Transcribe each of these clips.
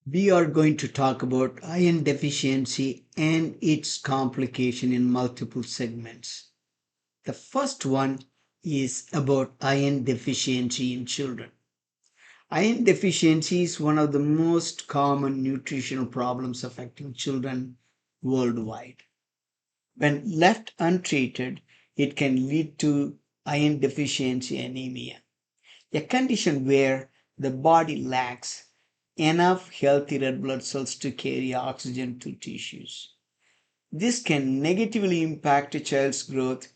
We are going to talk about iron deficiency and its complication in multiple segments. The first one is about iron deficiency in children. Iron deficiency is one of the most common nutritional problems affecting children worldwide. When left untreated, it can lead to iron deficiency anemia, a condition where the body lacks enough healthy red blood cells to carry oxygen to tissues. This can negatively impact a child's growth,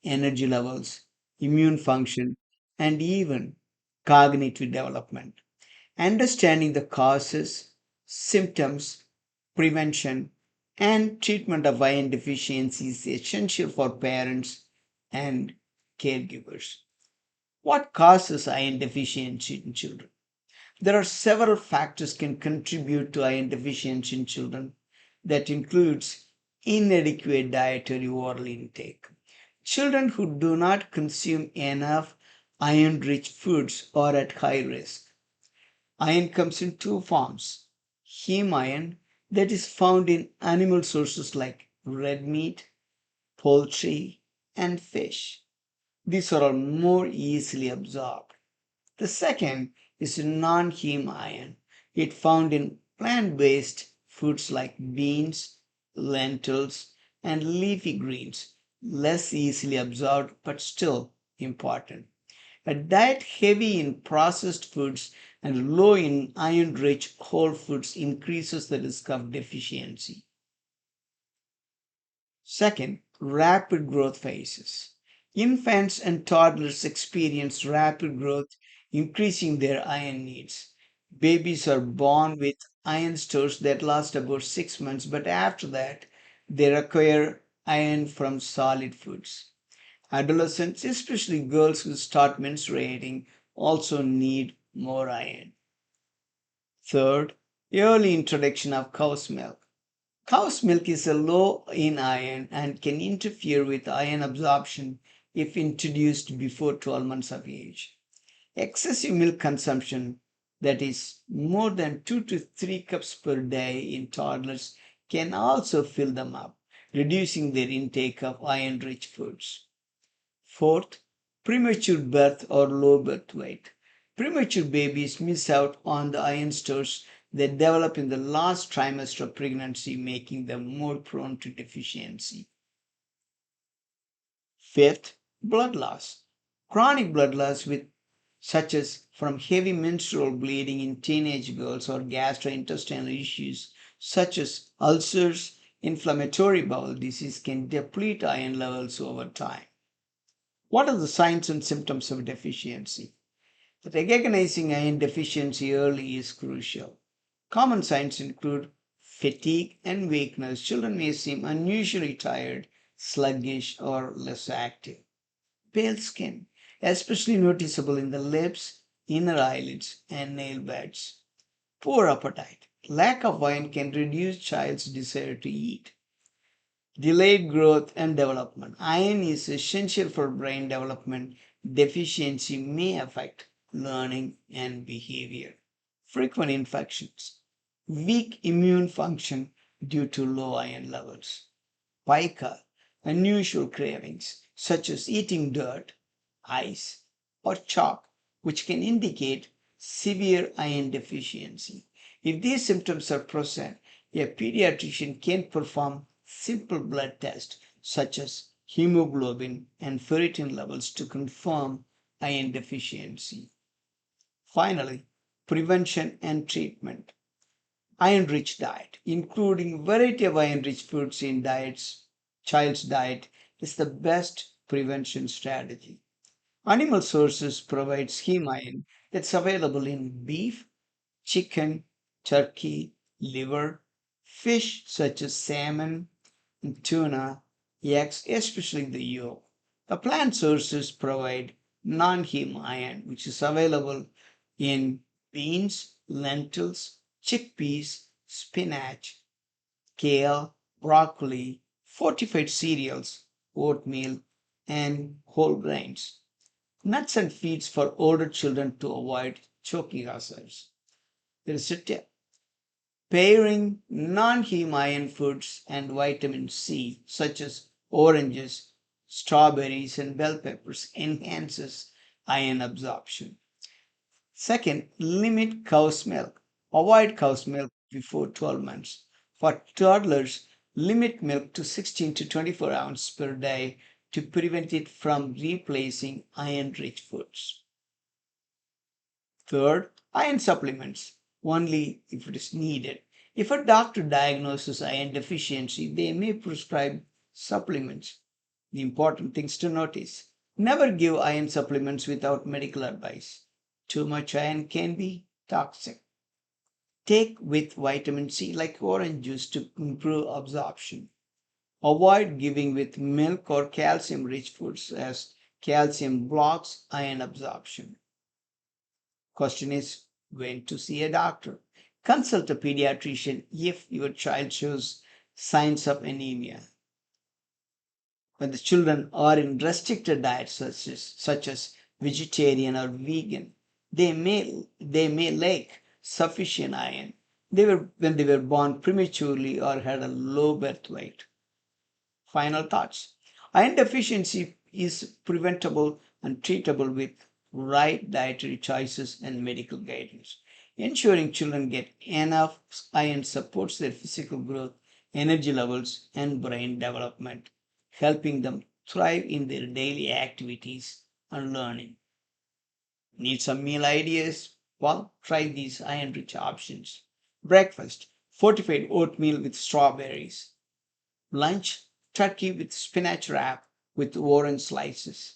energy levels, immune function, and even cognitive development. Understanding the causes, symptoms, prevention, and treatment of iron deficiency is essential for parents and caregivers. What causes iron deficiency in children? There are several factors can contribute to iron deficiency in children. That includes inadequate dietary oral intake. Children who do not consume enough iron-rich foods are at high risk. Iron comes in two forms. Heme iron, that is found in animal sources like red meat, poultry, and fish. These are all more easily absorbed. The second is non-heme iron. It found in plant-based foods like beans, lentils, and leafy greens. Less easily absorbed, but still important. A diet heavy in processed foods and low in iron-rich whole foods increases the risk of deficiency. Second, rapid growth phases. Infants and toddlers experience rapid growth, increasing their iron needs. Babies are born with iron stores that last about 6 months, but after that, they require iron from solid foods. Adolescents, especially girls who start menstruating, also need more iron. Third, early introduction of cow's milk. Cow's milk is a low in iron and can interfere with iron absorption if introduced before 12 months of age. Excessive milk consumption, that is, more than 2 to 3 cups per day in toddlers, can also fill them up, reducing their intake of iron rich foods. Fourth, premature birth or low birth weight. Premature babies miss out on the iron stores that develop in the last trimester of pregnancy, making them more prone to deficiency. Fifth, blood loss. Chronic blood loss with such as from heavy menstrual bleeding in teenage girls or gastrointestinal issues such as ulcers, inflammatory bowel disease can deplete iron levels over time. What are the signs and symptoms of deficiency? Recognizing iron deficiency early is crucial. Common signs include fatigue and weakness. Children may seem unusually tired, sluggish, or less active. Pale skin, especially noticeable in the lips, inner eyelids, and nail beds. Poor appetite. Lack of iron can reduce child's desire to eat. Delayed growth and development. Iron is essential for brain development. Deficiency may affect learning and behavior. Frequent infections. Weak immune function due to low iron levels. Pica. Unusual cravings such as eating dirt, ice, or chalk, which can indicate severe iron deficiency. If these symptoms are present, a pediatrician can perform simple blood tests such as hemoglobin and ferritin levels to confirm iron deficiency. Finally, prevention and treatment. Iron-rich diet, including variety of iron-rich foods in child's diet, is the best prevention strategy. Animal sources provide heme iron that's available in beef, chicken, turkey, liver, fish such as salmon, and tuna, eggs, especially the yolk. The plant sources provide non-heme iron, which is available in beans, lentils, chickpeas, spinach, kale, broccoli, fortified cereals, oatmeal, and whole grains. Nuts and feeds for older children to avoid choking hazards. There is a tip. Pairing non-heme iron foods and vitamin C, such as oranges, strawberries, and bell peppers, enhances iron absorption. Second, limit cow's milk. Avoid cow's milk before 12 months. For toddlers, limit milk to 16 to 24 ounces per day to prevent it from replacing iron-rich foods. Third, iron supplements only if it is needed. If a doctor diagnoses iron deficiency, they may prescribe supplements. The important things to notice: never give iron supplements without medical advice. Too much iron can be toxic. Take with vitamin C like orange juice to improve absorption. Avoid giving with milk or calcium rich foods as calcium blocks iron absorption. Question is when to see a doctor. Consult a pediatrician if your child shows signs of anemia. When the children are in restricted diets such as vegetarian or vegan, they may lack sufficient iron. When they were born prematurely or had a low birth weight. Final thoughts. Iron deficiency is preventable and treatable with right dietary choices and medical guidance. Ensuring children get enough iron supports their physical growth, energy levels, and brain development, helping them thrive in their daily activities and learning. Need some meal ideas? Well, try these iron rich options. Breakfast: fortified oatmeal with strawberries. Lunch: turkey with spinach wrap with orange slices.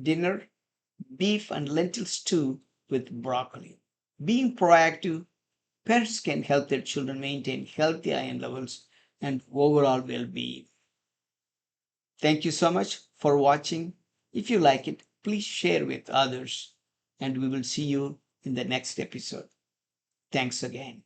Dinner: beef and lentil stew with broccoli. Being proactive, parents can help their children maintain healthy iron levels and overall well being. Thank you so much for watching. If you like it, please share with others, and we will see you in the next episode. Thanks again.